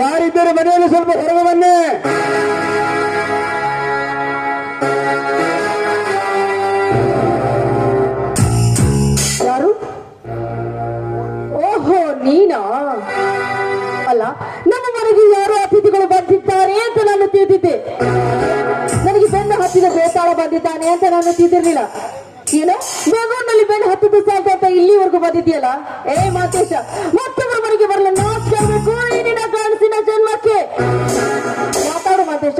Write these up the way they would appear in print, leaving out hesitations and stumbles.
ಯಾರಿದ್ದಾರೆ ಮನೆಯಲ್ಲಿ ಸ್ವಲ್ಪ ಹೊರಗೆ ಬನ್ನಿ. ಯಾರು? ಓಹೋ, ನೀನಾ? ಅಲ್ಲ, ನಮ್ಮ ಮನೆಗೆ ಯಾರು ಅತಿಥಿಗಳು ಬಂದಿದ್ದಾರೆ ಅಂತ ನಾನು ತಿಳಿದಿದ್ದೆ. ನನಗೆ ಬೆನ್ನು ಹತ್ತಿದ ಬೇತಾಳ ಬಂದಿದ್ದಾನೆ ಅಂತ ನಾನು ತಿಳಿದಿರ್ಲಿಲ್ಲ. ಏನು ಮಗುನಲ್ಲಿ ಬೆನ್ನು ಹತ್ತಿದ್ದು ಸಾಕು ಅಂತ ಇಲ್ಲಿವರೆಗೂ ಬಂದಿದ್ಯಲ್ಲ? ಏ ಮಾತೇಶ, ಮತ್ತೊಬ್ಬರ ಮನೆಗೆ ಬರಲ್ಲ ನಾಚ್ಕೋಬೇಕು ನಿನ್ನ ಗಂಡಸಿನ ಜನ್ಮಕ್ಕೆ. ಮಾತಾಡು ಮಾತೇಶ,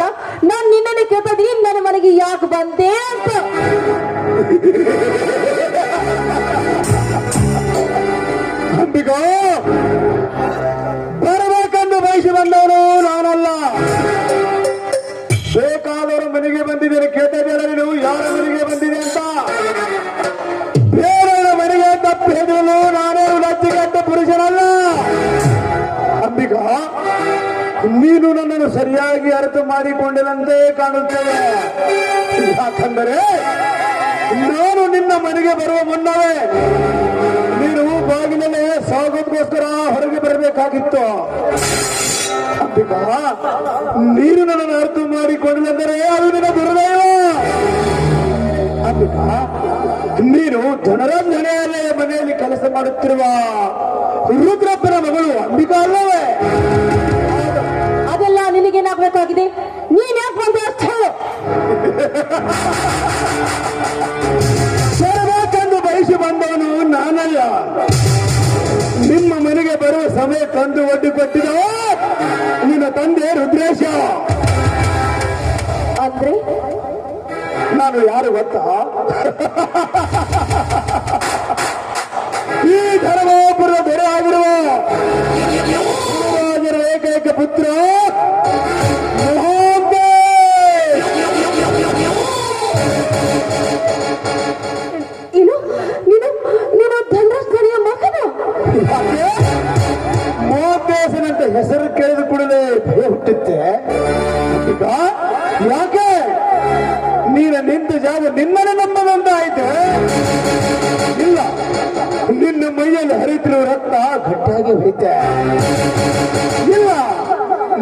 ನಾನ್ ನಿನ್ನನ್ನೇ ಕೇಳ್ತದೀನಿ, ನನ್ನ ಮನೆಗೆ ಯಾಕೆ ಬಂದೆ ಅಂತ. ಬರಬೇಕೆಂದು ಬಯಸಿ ಬಂದವನು ನಾನಲ್ಲ. ಬೇಕಾದವರು ಮನೆಗೆ ಬಂದಿದ್ದೇನೆ. ಕೇಳ್ತಾ ಇದ್ದೀರ ನೀವು ಯಾರ ಮನೆಗೆ ಬಂದಿದೆ ಅಂತ? ಬೇರೆಯವರ ಮನೆಗೆ ತಪ್ಪು ಹೇಳಿದ್ರು ನಾನೇ ಲಜ್ಜೆಗೆಟ್ಟ ಪುರುಷನಲ್ಲ. ಅಂಬಿಕಾ, ನೀನು ನನ್ನನ್ನು ಸರಿಯಾಗಿ ಅರ್ಥ ಮಾಡಿಕೊಂಡಿಲ್ಲಂತೆ ಕಾಣುತ್ತೇವೆ. ಯಾಕಂದರೆ ನಾನು ನಿನ್ನ ಮನೆಗೆ ಬರುವ ಮುನ್ನವೇ ನೀನು ಬಾಗಿಲಲ್ಲೇ ಸ್ವಾಗತಕ್ಕೋಸ್ಕರ ಹೊರಗೆ ಬರಬೇಕಾಗಿತ್ತು. ಅಂಬಿಕಾ, ನೀನು ನನ್ನನ್ನು ಅರ್ಥ ಮಾಡಿಕೊಂಡಿಲ್ಲಂದರೆ ಅದು ನಿನ್ನ ದುರ್ದೈವ. ಅಂಬಿಕಾ, ನೀನು ಜನರಂಜನೆಯಲ್ಲೇ ಮನೆಯಲ್ಲಿ ಕೆಲಸ ಮಾಡುತ್ತಿರುವ ರುದ್ರಪ್ಪನ ಮಗಳು ಅಂಬಿಕಾ ಅಲ್ಲವೇ? ಅದೆಲ್ಲ ನಿನಗೇನಾಗಬೇಕಾಗಿದೆ? ನೀನ್ ಯಾಕೆ ಬಂದೆ ಅಷ್ಟು ಹೇಳು. ಬರಬೇಕೆಂದು ಬಯಸಿ ಬಂದವನು ನಾನಲ್ಲ. ನಿಮ್ಮ ಮನೆಗೆ ಬರುವ ಸಮಯ ತಂದು ಒಡ್ಡಿ ಕೊಟ್ಟಿದ ನಿನ್ನ ತಂದೆ ರುದ್ರೇಶ. ಅಂದ್ರೆ ನಾನು ಯಾರು ಗೊತ್ತಾ? ಈ ಧರ್ಮಪುರದ ದೊರೆ ಆಗಿರುವ ರಾಜರ ಏಕೈಕ ಪುತ್ರ ಏನು? ನೀನು ಧನರಾಜ್ ಮಗನ? ಮೋಹೇಶನಂತ ಹೆಸರು ಕೇಳಿದ ಕೂಡಲೇ ಭಯ ಹುಟ್ಟುತ್ತೆ. ಈಗ ಯಾಕೆ ನೀನ ನಿಂತ ಜಾಗ ನಿನ್ನನ್ನು ನಂಬದಂತಾಯ್ತು? ಇಲ್ಲ, ನಿನ್ನ ಮೈಯಲ್ಲಿ ಹರಿತಿರುವ ರಕ್ತ ಗಟ್ಟಿಯಾಗಿ ಹೋಯ್ತೆ. ಇಲ್ಲ,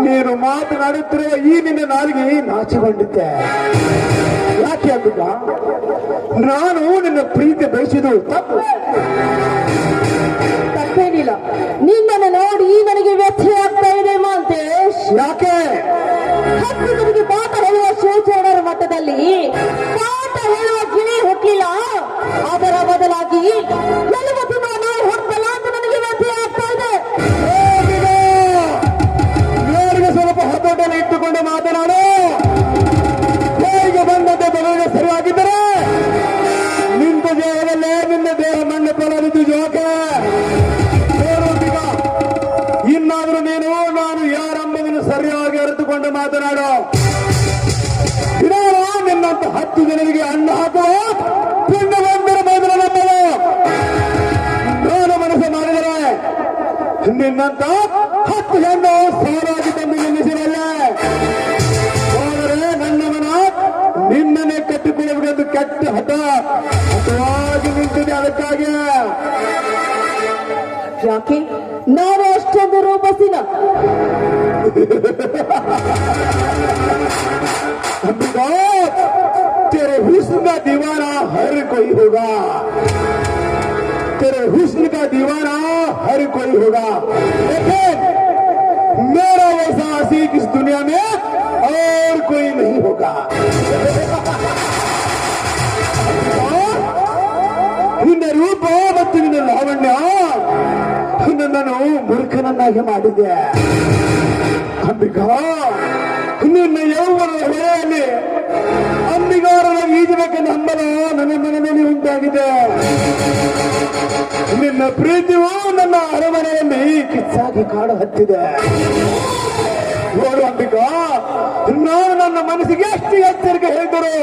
ನೀನು ಮಾತನಾಡುತ್ತಿರುವ ಈ ನಿನ್ನ ನಾಲಿಗೆ ನಾಚಿಕೊಂಡಿದ್ದೆ. ಯಾಕೆ ಅಂಬಿಕ? ನಾನು ನಿನ್ನ ಪ್ರೀತಿ ಬಯಸಿದು ತಪ್ಪೇನಿಲ್ಲ. ನಿನ್ನನ್ನು ನೋಡಿ ನನಗೆ ವ್ಯಥೆ ಆಗ್ತಾ ಇದೆ ಮಾಂತೇಶ್. ಯಾಕೆ? ಹತ್ತು ಜನರಿಗೆ ಪಾಠ ಹೇಳುವ ಶಿವಚರಣರ ಮಟ್ಟದಲ್ಲಿ ಪಾಠ ಹೇಳುವ ಗಿಳಿ ಹುಟ್ಟಲಿಲ್ಲ. ಅದರ ಬದಲಾಗಿ ಎಲ್ಲವ ತಿನ್ನುವ ನಾಯಿ ಹುಟ್ಟಲ್ಲ ಅಂತ ನನಗೆ ವ್ಯಥೆ ಆಗ್ತಾ ಇದೆ. ನೋಡಿಗೆ ಸ್ವಲ್ಪ ಹತೋಟಲ್ಲಿ ಇಟ್ಟುಕೊಂಡು ಮಾತನಾಡು. ಹೇಗೆ ಬಂದಂತೆ ಬರೋದು ಸರಿಯಾಗಿದ್ದರೆ ನಿಂತ ದೇಹದಲ್ಲೇ ನಿನ್ನ ದೇಹ ಮಣ್ಣು ಪಲನಿದ್ದು ಜೋಕೆ. ಇನ್ನಾದ್ರೂ ನೀನು ನಾನು ಯಾರೆಂಬುದನ್ನು ಸರಿಯಾಗಿ ಅರಿತುಕೊಂಡು ಮಾತನಾಡು. ಇದಾರ ನಿನ್ನಂತ 10 ಜನರಿಗೆ ಅನ್ನ ಹಾಕುವ ಪಿಂಡ ಬಂದಿರ ಮೊದಲು ನಮ್ಮದು. ನಾನು ಮನಸ್ಸು ಮಾಡಿದರೆ ನಿನ್ನಂತ 10 ಹೆಣ್ಣು ಸಾಲಾಗಿ ತಂದು ನಿಲ್ಲಿಸಿರಲ್ಲ. ಆದರೆ ನನ್ನ ಮನ ನಿನ್ನನ್ನೇ ಕಟ್ಟಿಕೊಳ್ಳಬೇಕೆಂದು ಕೆಟ್ಟ ಹಠವಾಗಿ ನಿಂತಿದೆ. ಅದಕ್ಕಾಗಿ ಯಾಕೆ ನಾನು ಅಷ್ಟೊಂದು ರೂಪಸಿನ? तेरे हुस्न का दीवाना हर कोई होगा. तेरे हुस्न का दीवाना हर कोई होगा, लेकिन मेरा वैसा आशिक इस दुनिया में और कोई नहीं होगा. ನಿನ್ನ ರೂಪ ಮತ್ತು ನಿನ್ನ ಲಾವಣ್ಯ ನನ್ನನ್ನು ಮೂರ್ಖನನ್ನಾಗಿ ಮಾಡಿದೆ. ಅಂಬಿಕಾ, ನಿನ್ನ ಯೌವನದ ಹೊಳೆಯಲ್ಲಿ ಅಂಬಿಗಾರನ ಈಜಬೇಕೆಂದು ಹಂಬಲ ನನ್ನ ಆಗಿದೆ. ನಿನ್ನ ಪ್ರೀತಿಯು ನನ್ನ ಅರಮನೆಯಲ್ಲಿ ಕಿಚ್ಚಾಗಿ ಕಾಡು ಹತ್ತಿದೆ. ನೋಡು ಅಂಬಿಕಾ, ನಾನು ನನ್ನ ಮನಸ್ಸಿಗೆ ಎಷ್ಟು ಎಚ್ಚರಿಕೆ ಹೇಳಿದರು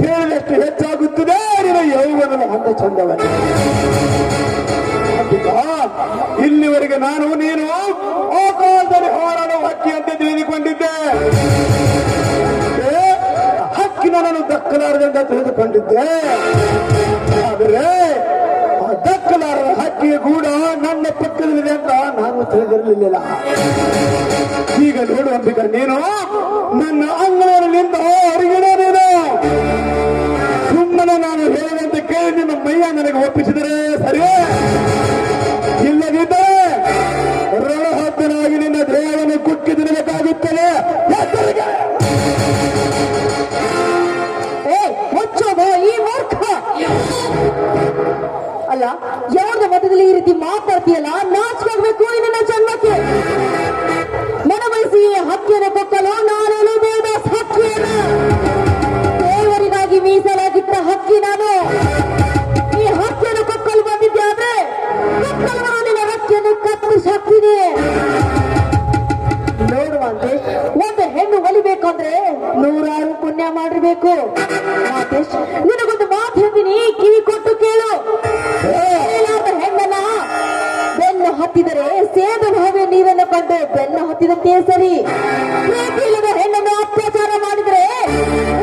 ಹೇಳಿದಷ್ಟು ಹೆಚ್ಚಾಗುತ್ತದೆ ನಿನ್ನ ಯೌವನದ ಹಂತ ಚಂದವನ್ನ. ಅಂಬಿಕಾ, ಇಲ್ಲಿವರೆಗೆ ನಾನು ನೀನು ಆಕಾಶದಲ್ಲಿ ಹಾರಾಡುವ ಹಕ್ಕಿ ಅಂತ ತಿಳಿದುಕೊಂಡಿದ್ದೆ. ಹಕ್ಕಿನ ನಾನು ದಕ್ಕಲಾರದಂತ ತಿಳಿದುಕೊಂಡಿದ್ದೆ. ಆದರೆ ಆ ದಕ್ಕಲಾರದ ಹಕ್ಕಿಯ ಕೂಡ ನನ್ನ ಪಕ್ಕದಲ್ಲಿದೆ ಅಂತ ನಾನು ತಿಳಿದಿರಲಿಲ್ಲ. ಈಗ ನೋಡು ಅಂಬಿಕಾ, ನೀನು ನನ್ನ ಅಂಗಳದಲ್ಲಿಂದ ಹೊರಗಿಡೆ ನೀನು ಸುಮ್ಮನೆ ನಾನು ಹೇಳಿದಂತೆ ಕೇಳಿ ನಿನ್ನ ಮೈಯ ನನಗೆ ಒಪ್ಪಿಸಿದರೆ ಸರಿ, ಇಲ್ಲದಿದ್ದರೆ ರಣಹದ್ದನಾಗಿ ನಿನ್ನ ದೇಹವನ್ನು ಕುಕ್ಕಿ ತಿನ್ನಬೇಕಾಗುತ್ತದೆ. ಈ ಮೂರ್ಖ ಅಲ್ಲ, ಯಾವ್ದ ಮತದಲ್ಲಿ ಈ ರೀತಿ ಮಾತಾಡ್ತೀಯಲ್ಲ, ನಾಚಿಕೋಗ್ಬೇಕು ನಿನ್ನ ಜನ್ಮಕ್ಕೆ. ಮನವಹಿಸಿ ಹಕ್ಕಿಯನ್ನು ಕೊಕ್ಕಲು ನಾನೇನು ದೇವದಾಸ್ ಹಕ್ಕಿಯನ್ನು ದೇವರಿಗಾಗಿ ಮೀಸಲಾಗಿಟ್ಟ ಹಕ್ಕಿ ನಾನು. ಈ ಹಕ್ಕಿಯನ್ನು ಕೊಕ್ಕಲು ಬಂದಿದ್ದೆ ಆದ್ರೆ ಕೊಕ್ಕಲು ನಿನ್ನ ಹಕ್ಕಿಯನ್ನು ಕತ್ತರಿಸಿ ಹಾಕ್ತೀನಿ. ನೋಡುವಂತೆ ಒಂದು ಹೆಣ್ಣು ಒಲಿಬೇಕಂದ್ರೆ 100 ಪುಣ್ಯ ಮಾಡಿರ್ಬೇಕು. ಮಾತೇಶ್, ನಿನಗೊಂದು ಮಾತು ಹೇಳ್ತೀನಿ, ಕಿವಿ ಕೊಟ್ಟು ಕೇಳು. ಹೆಣ್ಣನ್ನ ಬೆನ್ನು ಹತ್ತಿದರೆ ಸೇದು ಭಾವೆ ನೀರನ್ನು ಕಂಡು ಬೆನ್ನು ಹತ್ತಿದಂತೆ ಸರಿ. ಪ್ರೀತಿ ಇಲ್ಲದ ಹೆಣ್ಣನ್ನು ಅತ್ಯಾಚಾರ ಮಾಡಿದರೆ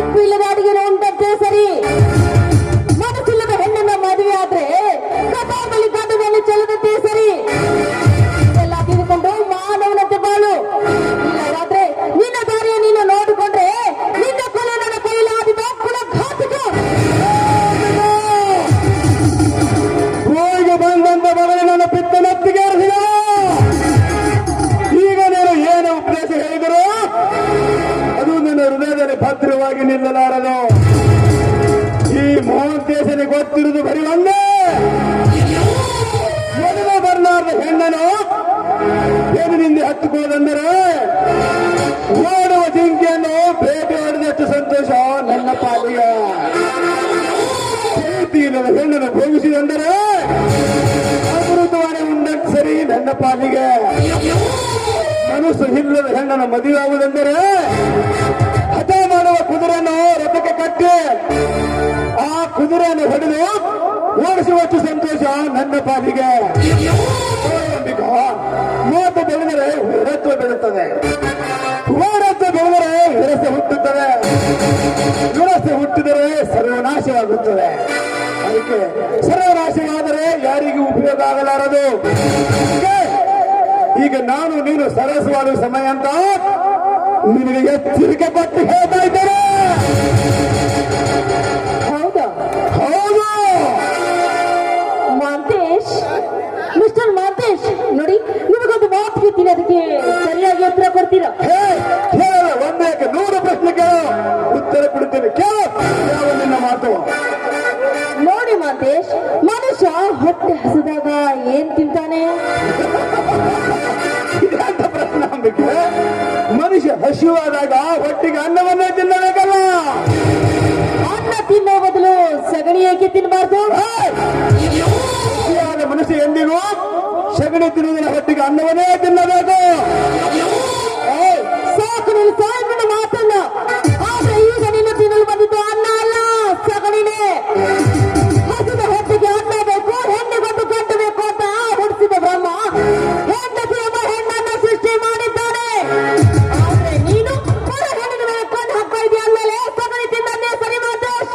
ಉಪ್ಪು ಇಲ್ಲದ ಅಡಿಗೆ ಉಂಟಂತೆ ಸರಿ. ಮನಸ್ಸಿಲ್ಲದ ಹೆಣ್ಣನ್ನ ಮದುವೆ ಆದ್ರೆ ಕಥಾದಲ್ಲಿ ಗಂಡನಲ್ಲಿ ಚೆಲ್ಲದಂತೆ ಸರಿ. ಎಲ್ಲ ತಿಳ್ಕೊಂಡು ಮಾನವನಂತೆ ಬಾಳು. ಇಲ್ಲವಾದ್ರೆ ನಿನ್ನ ದಾರಿಯ ನೀನು ನೋಡಿಕೊಂಡ್ರೆ ನಿನ್ನ ಕೊಲೆ ನನ್ನ ಕೈಲಾದಿದ ಕುಲಘಾತಕ. ಹೋಗಿ ಬಂದಂತ ಮಗನ ನನ್ನ ಪಿತ್ತನತ್ತಿಗೆ ಏರಿಸಿದ. ಈಗ ನೀನು ಏನು ಉಪದೇಶ ಹೇಳಿದರು ಅದು ನನ್ನ ಹೃದಯದಲ್ಲಿ ಭದ್ರವಾಗಿ ನಿಲ್ಲಲಾರದು. ಈ ಮೋಹಂತೇಶನಿಗೆ ಗೊತ್ತಿರುವುದು ಬರೀ ಒಂದೇ, ಮೊದಲು ಬರಲಾರದ ಹೆಣ್ಣನು ಬೆನ್ನಿನಿಂದ ಹತ್ತುಕೋದಂದರೆ ಓಡುವ ಜಿಂಕೆಯನ್ನು ಭೇಟಿ ಮಾಡಿದಷ್ಟು ಸಂತೋಷ ನನ್ನ ಪಾಲಿಗೆ. ಪ್ರೀತಿ ಇಲ್ಲದ ಹೆಣ್ಣನ್ನು ಭೋಗಿಸಿದಂದರೆ ಅಮೃತವಾಣಿ ಉಂಡಂತೆ ಸರಿ ನನ್ನ ಪಾಲಿಗೆ. ಮನಸ್ಸು ಇಲ್ಲದ ಹೆಣ್ಣನ್ನು ಮದುವೆ ಆಗುವುದೆಂದರೆ ಹಠ ಮಾಡುವ ಕುದುರೆಯನ್ನು ರಥಕ್ಕೆ ಕಟ್ಟಿ ಆ ಕುದುರೆಯನ್ನು ಹೊಡೆದು ಓಡಿಸುವಷ್ಟು ಸಂತೋಷ ನನ್ನ ಪಾಲಿಗೆ. ಮಾತು ಬೆಳೆದರೆ ವೀರತ್ವ ಬೆಳೆಯುತ್ತದೆ, ವೀರತ್ವ ಬೆಳೆದರೆ ವಿರಸೆ ಹುಟ್ಟುತ್ತದೆ, ವಿರಸೆ ಹುಟ್ಟಿದರೆ ಸರ್ವನಾಶವಾಗುತ್ತದೆ. ಅದಕ್ಕೆ ಸರ್ವನಾಶವಾದರೆ ಯಾರಿಗೂ ಉಪಯೋಗ ಆಗಲಾರದು. ಈಗ ನಾನು ನೀನು ಸರಸವಾಡುವ ಸಮಯ ಅಂತ ನಿನಗೆ ಎಚ್ಚರಿಕೆ ಪಟ್ಟು ಹೇಳ್ತಾ ಇದ್ದೇನೆ. ಹೌದಾ? ಹೌದು ಮಾಂತೇಶ್, ಮಿಸ್ಟರ್ ಮಾಂತೇಶ್, ನೋಡಿ ನಿಮಗೊಂದು ಮಾತು ಕೇಳ್ತೀನಿ, ಅದಕ್ಕೆ ಸರಿಯಾಗಿ ಉತ್ತರ ಕೊಡ್ತೀರಾ? ಕೇಳ, ಒಂದೇ 100 ಪ್ರಶ್ನೆ ಕೇಳು, ಉತ್ತರ ಕೊಡ್ತೀನಿ. ಕೇಳು ಯಾವ ನಿನ್ನ ಮಾತು. ನೋಡಿ ಮಾಂತೇಶ್, ಮನುಷ್ಯ ಹೊಟ್ಟೆ ಹಸಿದಾಗ ಏನ್ ತಿಂತಾನೆ? ಇದಂತ ಪ್ರಶ್ನೆ ಅಂಬಿಕೆ. ಮನುಷ್ಯ ಹಸಿವಾದಾಗ ಹೊಟ್ಟಿಗೆ ಅನ್ನವನ್ನೇ ತಿನ್ನಬೇಕಲ್ಲ. ಅನ್ನ ತಿನ್ನೋ ಬದಲು ಸಗಣಿ ಏಕೆ ತಿನ್ನಬಾರ್ದು? ಮನುಷ್ಯ ಎಂದಿಗೂ ಸಗಣಿ ತಿನ್ನುವುದರ ಹೊಟ್ಟಿಗೆ ಅನ್ನವನ್ನೇ ತಿನ್ನಬೇಕು. ಸಾಕು ನೀನು ಸಾಯಿನ ಮಾತನ್ನ. ಆದ್ರೆ ಈಗ ನಿನ್ನ ತಿನ್ನಲು ಬಂದಿದ್ದು ಅನ್ನ ಅಲ್ಲ, ಸಗಣಿನೇ. ಹಸಿದ ಹೊಟ್ಟಿಗೆ ಅನ್ನ ಬೇಕು, ಹೆಣ್ಣಿಗೊಂದು ಗಂಟು ಬೇಕು ಅಂತ ಹುಟ್ಟಿಸಿದ ಬ್ರಹ್ಮ ಹೆಂಡತಿ ಎಂಬ ಹೆಣ್ಣನ್ನ ಸೃಷ್ಟಿ ಮಾಡಿದ್ದಾನೆ. ಆದ್ರೆ ನೀನು ಹೊರ ಹೆಣ್ಣಿನ ಮೇಲೆ ಕಣ್ಣು ಹಾಕ್ತಾ ಇದೆಯಾ ಅಂದ್ಮೇಲೆ ಸಗಣಿ ತಿನ್ನನ್ನೇ ಸರಿ ಮಾತೇಶ್.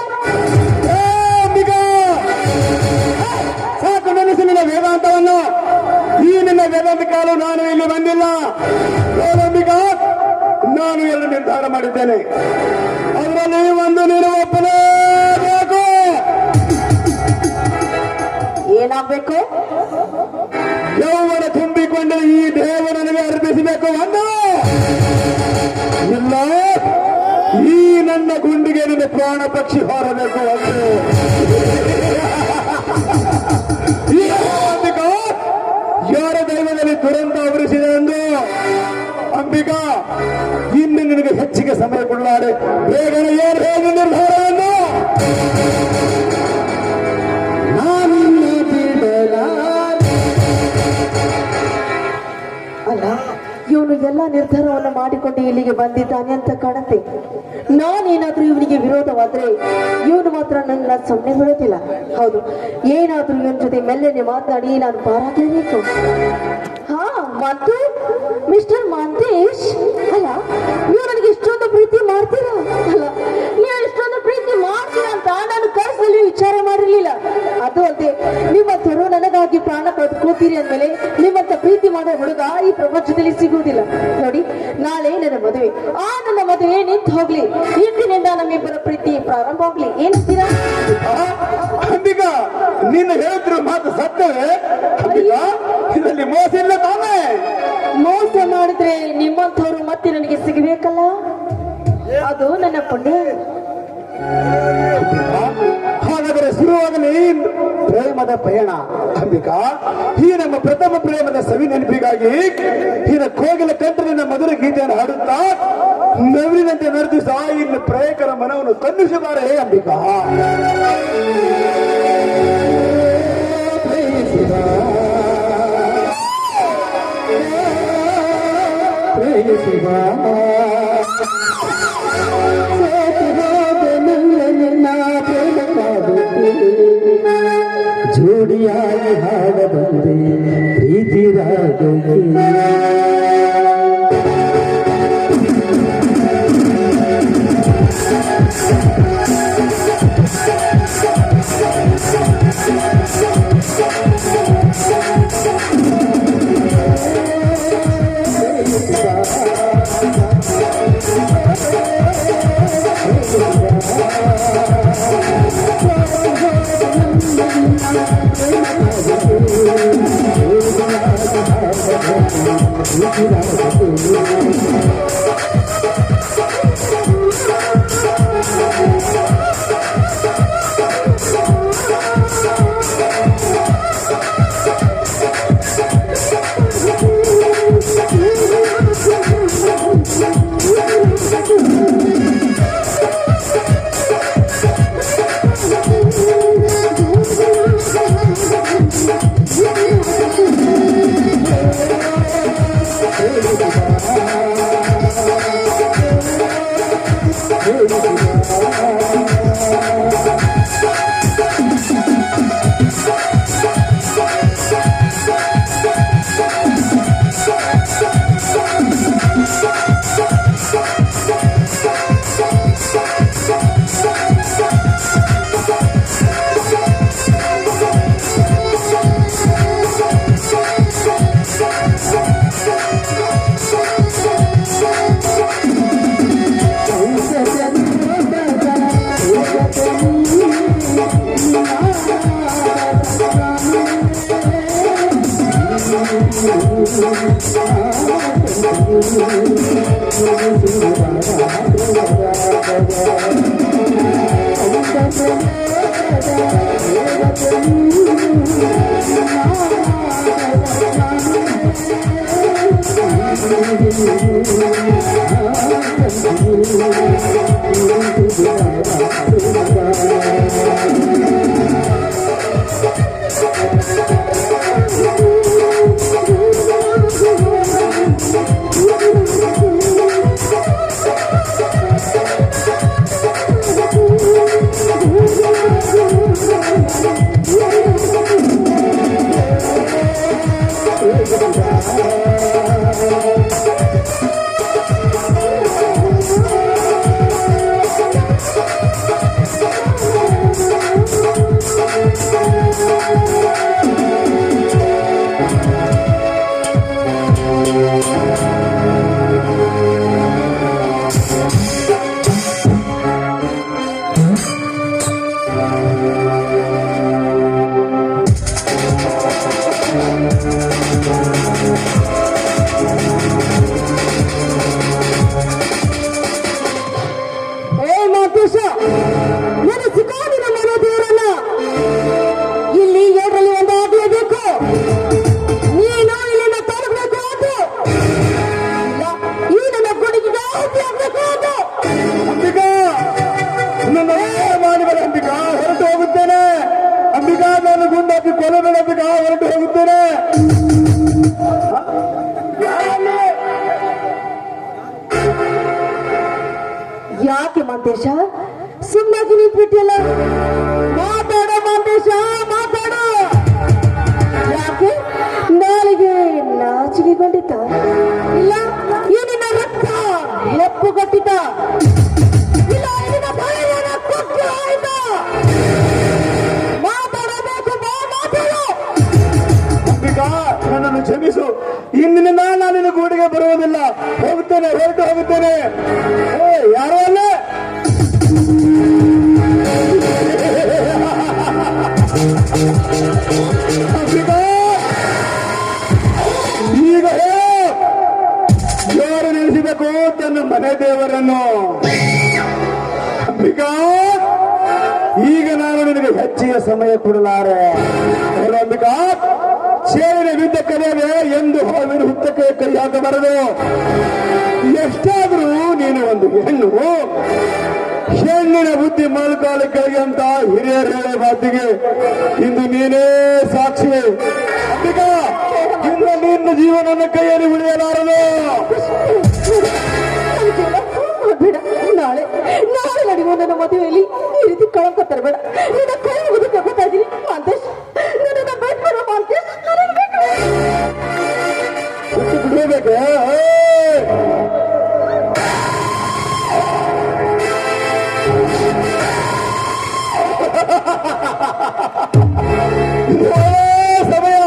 ಸಾಕು ನೆನೆಸಿ ನಿನ್ನ ವೇದಾಂತವನ್ನು. ಈ ನಿನ್ನ ವೇದಾಂತ ಕಾಲು ನಾನು ಇಲ್ಲಿ ಬಂದಿಲ್ಲ. ವೇದಾಂಬಿಕಾ, ನಾನು ಎರಡು ನಿರ್ಧಾರ ಮಾಡಿದ್ದೇನೆ. ಅದರಲ್ಲಿ ಒಂದು ನೀನು ಒಪ್ಪಲೇಬೇಕು. ಏನಾಗ್ಬೇಕು? ಯೌವನ ತುಂಬಿಕೊಂಡು ಈ ದೇವ ನನಗೆ ಅರ್ಪಿಸಬೇಕು. ಒಂದು ಇಲ್ಲ, ಈ ನನ್ನ ಗುಂಡಿಗೆ ನಿನ್ನ ಪ್ರಾಣ ಪಕ್ಷಿ ಹಾರಬೇಕು. ಒಂದು ಅಂಬಿಕಾ, ಯಾರ ದೈವದಲ್ಲಿ ದುರಂತ ಅವರಿಸಿದೆ ಎಂದು ಅಂಬಿಕಾ, ಇನ್ನು ನಿನಗೆ ಹೆಚ್ಚಿಗೆ ಸಮಯ ಕೊಡಲಾರೆ. ಬೇಗನೆ ಏನು ಹೇಗೆ ನಿರ್ಧಾರವನ್ನು ಇವನು ಎಲ್ಲ ನಿರ್ಧಾರವನ್ನು ಮಾಡಿಕೊಂಡು ಇಲ್ಲಿಗೆ ಬಂದಿದ್ದಾನೆ ಅಂತ ಕಾಣುತ್ತೆ. ನಾನೇನಾದ್ರೂ ಇವನಿಗೆ ವಿರೋಧವಾದ್ರೆ ಇವನು ಮಾತ್ರ ನನ್ನ ಸುಮ್ಮನೆ ಬಿಡೋದಿಲ್ಲ. ಹೌದು, ಏನಾದ್ರೂ ಇವನ ಜೊತೆ ಮೆಲ್ಲನೆ ಮಾತನಾಡಿ ನಾನು ಪಾರಾಗಲೇಬೇಕು. ಹಾ, ಮತ್ತು ಮಿಸ್ಟರ್ ಮಾಂತೇಶ್, ಅಲ್ಲ ನೀವು ನನಗೆ ಇಷ್ಟೊಂದು ಪ್ರೀತಿ ಮಾಡ್ತೀರಾ? ಅಲ್ಲ, ನೀವು ಇಷ್ಟೊಂದು ಪ್ರೀತಿ ಮಾಡ್ತೀರಾ ಅಂತ ನಾನು ಕನಸಲ್ಲಿ ವಿಚಾರ ಮಾಡಿರ್ಲಿಲ್ಲ. ಅದು ಅಲ್ಲದೆ ನಿಮ್ಮಂತರು ನನಗಾಗಿ ಪ್ರಾಣ ಕಳ್ಕೋತೀರಿ ಅಂದ್ಮೇಲೆ ನಿಮ್ಮಂತ ಪ್ರೀತಿ ಮಾಡೋ ಹುಡುಗ ಈ ಪ್ರಪಂಚದಲ್ಲಿ ಸಿಗುವುದಿಲ್ಲ. ನೋಡಿ, ನಾಳೆ ನನ್ನ ಮದುವೆ, ನನ್ನ ಮದುವೆ ನಿಂತು ಹೋಗ್ಲಿ, ಇಂದಿನಿಂದ ನಮ್ಮಿಬ್ಬರ ಪ್ರೀತಿ ಪ್ರಾರಂಭ ಆಗ್ಲಿ. ಏನಂತೀರಾ? ಅಂಬಿಕಾ, ನೀನು ಹೇಳಿದ್ರು ಮಾತು ಸತ್ಯವೇ? ಅಂಬಿಕಾ, ಇದರಲ್ಲಿ ಮೋಸ ಇಲ್ಲ ತಾನೇ? ಮೋಸ ಮಾಡಿದ್ರೆ ನಿಮ್ಮಂಥವ್ರು ಮತ್ತೆ ನನಗೆ ಸಿಗಬೇಕಲ್ಲ, ಅದು ನನ್ನ ಪುಣ್ಯ. ಹಾಗಾದರೆ ಶುರುವಾಗಲಿ ಪ್ರೇಮದ ಪಯಣ. ಅಂಬಿಕಾ, ಈ ನಮ್ಮ ಪ್ರಥಮ ಪ್ರೇಮದ ಸವಿ ನೆನಪಿಗಾಗಿ ಈ ಕೋಗಿಲ ಕಂಠನಿಂದ ಮಧುರ ಗೀತೆಯನ್ನು ಹಾಡುತ್ತಾ ನವಿಲಿನಂತೆ ನಡೆದು ಇನ್ನು ಪ್ರೇಯಕರ ಮನವನ್ನು ಕನ್ನಿಸಬಾರೆ. ಅಂಬಿಕಾ, ಜೋಡಿಯಾಗಿ ಹಾಡಬಂದೆ ಪ್ರೀತಿ ರಾಗಕ್ಕೆ. ಮಾಂತೇಶ, ಸುಮ್ಮನೆ ನಿಂತ್ಬಿಟ್ಟಿಲ್ಲ. ಮಾತಾಡೋ ಮಾಂತೇಶ, ಮಾತಾಡೋ. ಯಾಕೆ ನಾಲಿಗೆ ನಾಚಿಕೆಗೊಂಡಿತ? ಇಲ್ಲ ಏನಿನ ರಕ್ತ ಹೆಪ್ಪುಗಟ್ಟಿತ? ಇಲ್ಲ ಏನಿನ ಭಯನ ಕೊಟ್ಟು ಆಯ್ತ? ಮಾತಾಡಬೇಕು, ಮಾತಾಡೋ. ಅಂಬಿಕಾ, ನನ್ನನ್ನು ಕ್ಷಮಿಸು. ಇಂದಿನಿಂದ ನಾನು ನಿನ್ನ ಗೂಡಿಗೆ ಬರುವುದಿಲ್ಲ. ಹೋಗುತ್ತೇನೆ, ಹೊರಟು ಹೋಗುತ್ತೇನೆ. ಯಾರೋ ಅಲ್ಲ, ಅಂಬಿಕಾ, ಈಗ ಯಾರು ನೆನೆಸಬೇಕು ತನ್ನ ಮನೆ ದೇವರನ್ನು? ಅಂಬಿಕಾ, ಈಗ ನಾನು ನಿನಗೆ ಹೆಚ್ಚಿನ ಸಮಯ ಕೊಡಲಾರೆ. ಅಂಬಿಕಾ, ಸೇರಿನ ವಿದ್ಯೆ ಕಲಿಯದೆ ಎಂದು ಹಾವಿನ ಹುತ್ತಕ್ಕೆ ಕೈ ಹಾಕಬಾರದು. ಎಷ್ಟಾದರೂ ನೀನು ಒಂದು ಹೆಣ್ಣು. ಹೆಣ್ಣಿನ ಬುದ್ಧಿ ಮೊಳಕಾಲು ಕೆಳಗೆ ಅಂತ ಹಿರಿಯರು ಹೇಳೋ ಮಾತಿಗೆ ಇಂದು ನೀನೇ ಸಾಕ್ಷಿ. ಅಂಬಿಕಾ, ಇನ್ನು ನಿನ್ನ ಜೀವನನ ಕೈಯಲ್ಲಿ ಉಳಿಯಲಾರದು. ಬೇಡ, ನಾಳೆ ನಾಳೆ ನಡೆಯುವ ನನ್ನ ಮದುವೆಯಲ್ಲಿ ಈ ರೀತಿ ಕಳಂಕ ತರಬೇಡ. ನಿನ್ನ ಕೈ ಮುಗಿದು ತಗೋತಾ ಇದ್ದೀನಿ ಮಾಂತೇಶ್. ನನ್ನ ಬೇಡ ಮಾಂತೇಶ್, ಬಿಡಬೇಕೆ? ಸಮಯ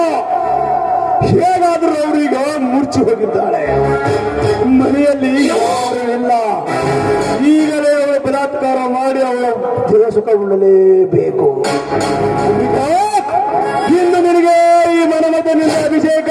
ಹೇಗಾದ್ರೂ ಅವರೀಗ ಮುರ್ಚಿ ಹೋಗಿದ್ದಾಳೆ. ಮನೆಯಲ್ಲಿ ಯಾರು ಇಲ್ಲ. ಈಗಲೇ ಅವಳ ಬಲಾತ್ಕಾರ ಮಾಡಿ ಅವಳ ಜೀವ ಸುಖ ಉಳ್ಳಲೇಬೇಕು. ಇನ್ನು ನಿನಗೆ ಈ ಮನಮತನಿಂದ ಅಭಿಷೇಕ.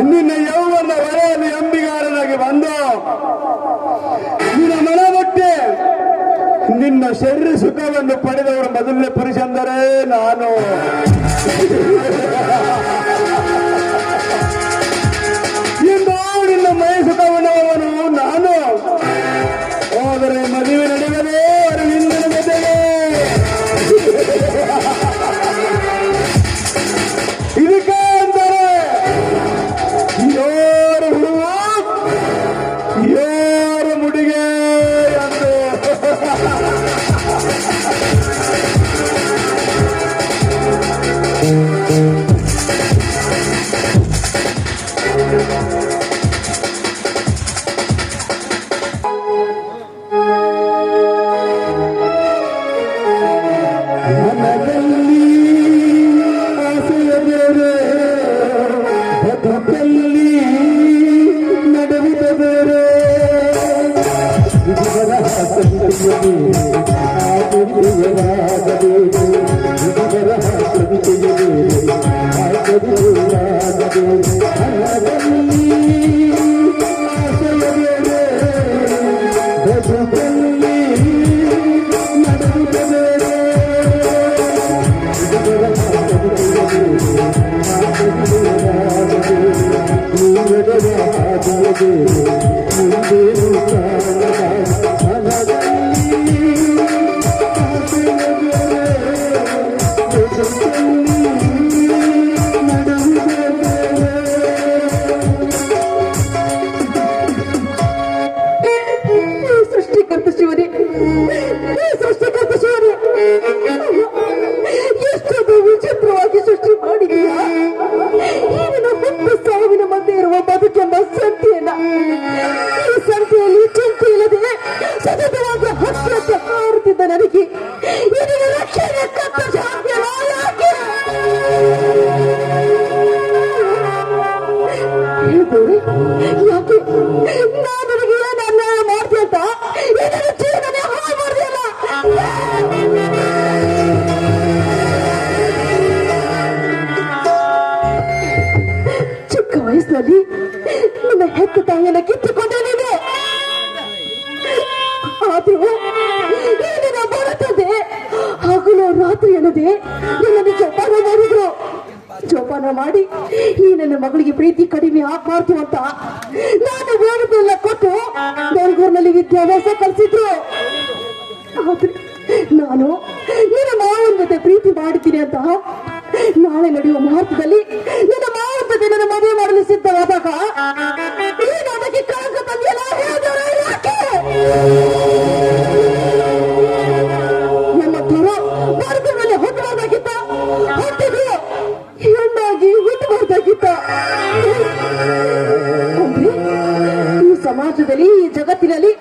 ನಿನ್ನ ಯೌವನ ವರೆಯಲ್ಲಿ ಅಂಬಿಗಾರನಾಗಿ ಬಂದು ನಿನ್ನ ಮನ ಮುಟ್ಟಿ ನಿನ್ನ ಶರೀರ ಸುಖವನ್ನು ಪಡೆದವರು ಮೊದಲನೇ ಪುರುಷ ಅಂದರೆ ನಾನು. ಇಂದು ನಿನ್ನ ಮೈ ಸುಖವನ್ನವನು ನಾನು. ಹೋದರೆ ಮದುವೆ ನಡೆಯಲೇ ಅರವಿಂದನ ಜೊತೆಗೆ. ಇದಕ್ಕೆ ಅಂತಾರೆ ಯಾರು ಹೂವು ಯಾರು ಮುಡಿಗೆ ಎಂದು. ಮನದಲ್ಲಿ ಆಸೆಯ ಬೇರೆ, ಬದುಕಲ್ಲಿ ನಡುವಿದ ಬೇರೆ. ಇದರ ಸಂತೆಯಲ್ಲಿ ಆಗುವುದಾಗಬೇಕು, ಇದರ ಸಂತೆಯಲ್ಲಿ ಆಗುವುದಾಗಬೇಕು. ಮನದಲ್ಲಿ ಜೊತೆಯಲ್ಲಿ ನಡೆಯುತ್ತದೆ ಸೃಷ್ಟಿಕರ್ತ ಶಿವನೇ, ಸೃಷ್ಟಿಕರ್ತ ಶಿವನೇ, ಎಷ್ಟೊಂದು ವಿಚಿತ್ರವಾಗಿ ಸೃಷ್ಟಿ ಮಾಡಿದೀಯ. ಈಗಿನ ಹುಟ್ಟು ಸಾವಿನ ಮಧ್ಯೆ ಇರುವ ಬದುಕೆಂಬ ಸಂತೆಯನ್ನ, ಈ ಸಂತೆಯಲ್ಲಿ ಚಿಂತೆ ಇಲ್ಲದೆ ಸತತವಾಗಿ ಹತ್ತಿರಕ್ಕೆ ಹಾರುತ್ತಿದ್ದ ನನಗೆ ಇದರ ರಕ್ಷಣೆ ಕತ್ತ ಸಾಧ್ಯವ ಯಾಕೆ? ಹೇಳ್ಬೋರೆ ಯಾಕೆ ನಾನು ನನಗೆ ಏನು ಅನ್ಯಾಯ ಮಾಡ್ದೆ ಅಂತ ಇದರ ಜೀವನನೇ ಹಾಳು ಮಾಡ್ದಿಲ್ಲ. ಚಿಕ್ಕ ವಯಸ್ಸಿನಲ್ಲಿ ನನ್ನ ಹೆತ್ತ ತಾಯಿಯನ್ನ ಕಿತ್ತುಕೊಂಡೆ ನೀನು. ಆದ್ರೂ ನೀನು ಬರುತ್ತದೆ ಹಗಲು ರಾತ್ರಿ ಅನ್ನದೆ ನನ್ನನ್ನು ಜೋಪಾನ ಮಾಡಿದ್ರು. ಜೋಪಾನ ಮಾಡಿ ಈ ನನ್ನ ಮಗಳಿಗೆ ಪ್ರೀತಿ ಕಡಿಮೆ ಆಗ್ಬಾರ್ದು ಅಂತ ನಾನು ಬೇಡದೆಲ್ಲ ಕೊಟ್ಟು ಬೆಂಗಳೂರಿನಲ್ಲಿ ವಿದ್ಯಾಭ್ಯಾಸ ಕಲಿಸಿದ್ರು. ಆದ್ರೆ ನಾನು ನನ್ನ ಮಾವನ ಜೊತೆ ಪ್ರೀತಿ ಮಾಡಿದ್ದೀನಿ ಅಂತ ನಾಳೆ ನಡೆಯುವ ಮುಹೂರ್ತದಲ್ಲಿ ನನ್ನ ಮಾವನ ಜೊತೆ ನನ್ನ ಮದುವೆ ಮಾಡಲು ಸಿದ್ಧವಾದಾಗ ಈಗ ಅದಕ್ಕೆ ಕಳಂಕ ತಂದೆಯಲ್ಲ ಹೇಳಿದವರು ಯಾಕೆ? ನನ್ನ ತರು ಭಾರತದಲ್ಲಿ ಹುಟ್ಟಬಾರ್ದಾಗಿತ್ತ, ಹುಟ್ಟಿದ್ರು ಹೆಣ್ಣಾಗಿ ಹುಟ್ಟಬಾರ್ದಾಗಿತ್ತ. ಅಂದ್ರೆ ಈ ಸಮಾಜದಲ್ಲಿ, ಈ ಜಗತ್ತಿನಲ್ಲಿ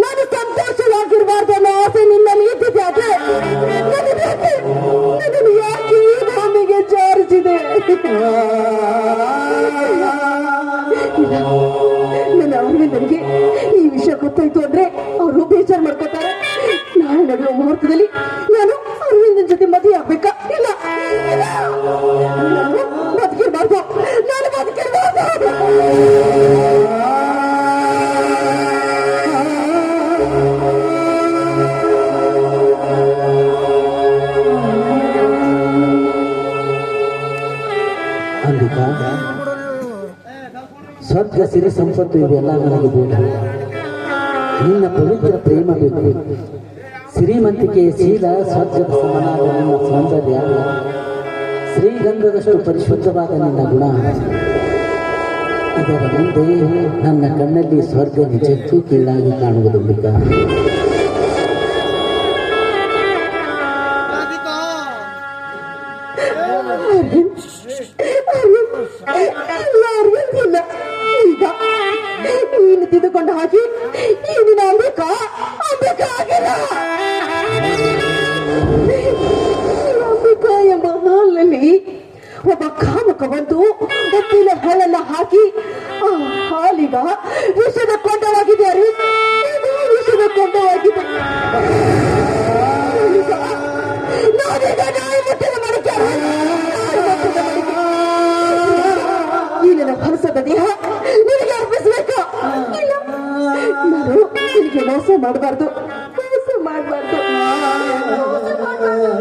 ನಾನು ಸಂತೋಷವಾಗಿರಬಾರ್ದು ಅನ್ನೋ ಆಸೆ ನಿನ್ನಲ್ಲಿ ಇದ್ದಿದೆ. ಆದ್ರೆ ನನ್ನನ್ನು ಯಾಕೆ ಈ ಭೂಮಿಗೆ ಜಾರಿಸಿದೆ? ನನ್ನ ಅರವಿಂದನಿಗೆ ಈ ವಿಷಯ ಗೊತ್ತಾಯ್ತು ಅಂದ್ರೆ ಅವರು ಬೇಜಾರು ಮಾಡ್ಕೋತಾರೆ. ನಾಳೆ ನಡೆಯುವ ಮುಹೂರ್ತದಲ್ಲಿ ನಾನು ಅರವಿಂದನ ಜೊತೆ ಮದುವೆ ಆಗ್ಬೇಕಾ? ಇಲ್ಲ, ನಾನು ಬದುಕಿರ್ಬಾರ್ದು, ನಾನು ಬದುಕಿರ್ಬಾರ್ದು. ಅಂಬಿಕಾ, ಸ್ವರ್ಗ ಸಿರಿ ಸಂಪತ್ತು ಇವೆಲ್ಲ ನನಗೆ ಬೇಡ. ನಿನ್ನ ಪವಿತ್ರ ಪ್ರೇಮ ಬೇಕು. ಶ್ರೀಮಂತಿಕೆ, ಶೀಲ, ಸ್ವರ್ಗದ ಸಮನಾದ ನಿನ್ನ ಸೌಂದರ್ಯ, ಶ್ರೀಗಂಧದಷ್ಟು ಪರಿಶುದ್ಧವಾದ ನಿನ್ನ ಗುಣ, ಇದರ ಮುಂದೆ ನನ್ನ ಕಣ್ಣಲ್ಲಿ ಸ್ವರ್ಗ ನಿಜಕ್ಕೂ ಕೀಳಾಗಿ ಕಾಣುವುದು. ಅಂಬಿಕಾ, ಈಗ ನೀನು ತಿದ್ದುಕೊಂಡ ಹಾಗೆ ಈ ದಿನ ಅಂಬಿಕಾ ಆಗಿಲ್ಲ. ಅಂಬಿಕಾ ಎಂಬ ಹಾಲಿನಲ್ಲಿ ಒಬ್ಬ ಕಾಮುಕ ಬಂದು ಉಪ್ಪಿನ ಹಾಲನ್ನ ಹಾಕಿ ಆ ಹಾಲಿಗ ವಿಷದ ಕೊಂಡವಾಗಿದೆ. ವಿಷದ ಕೊಂಡವಾಗಿದೆ. ನಾನೀಗ ನ್ಯಾಯಮೂರ್ತಿನ ಮಡಿಕೆ, ಈ ನನ್ನ ಹೊಲಸದ ದೇಹ ನಿನಗೆ ಅರ್ಪಿಸಬೇಕು. ಇಲ್ಲ, ನಾನು ನಿನಗೆ ಮೋಸ ಮಾಡಬಾರ್ದು, ಮೋಸ ಮಾಡಬಾರ್ದು. ಬಾಳಿನ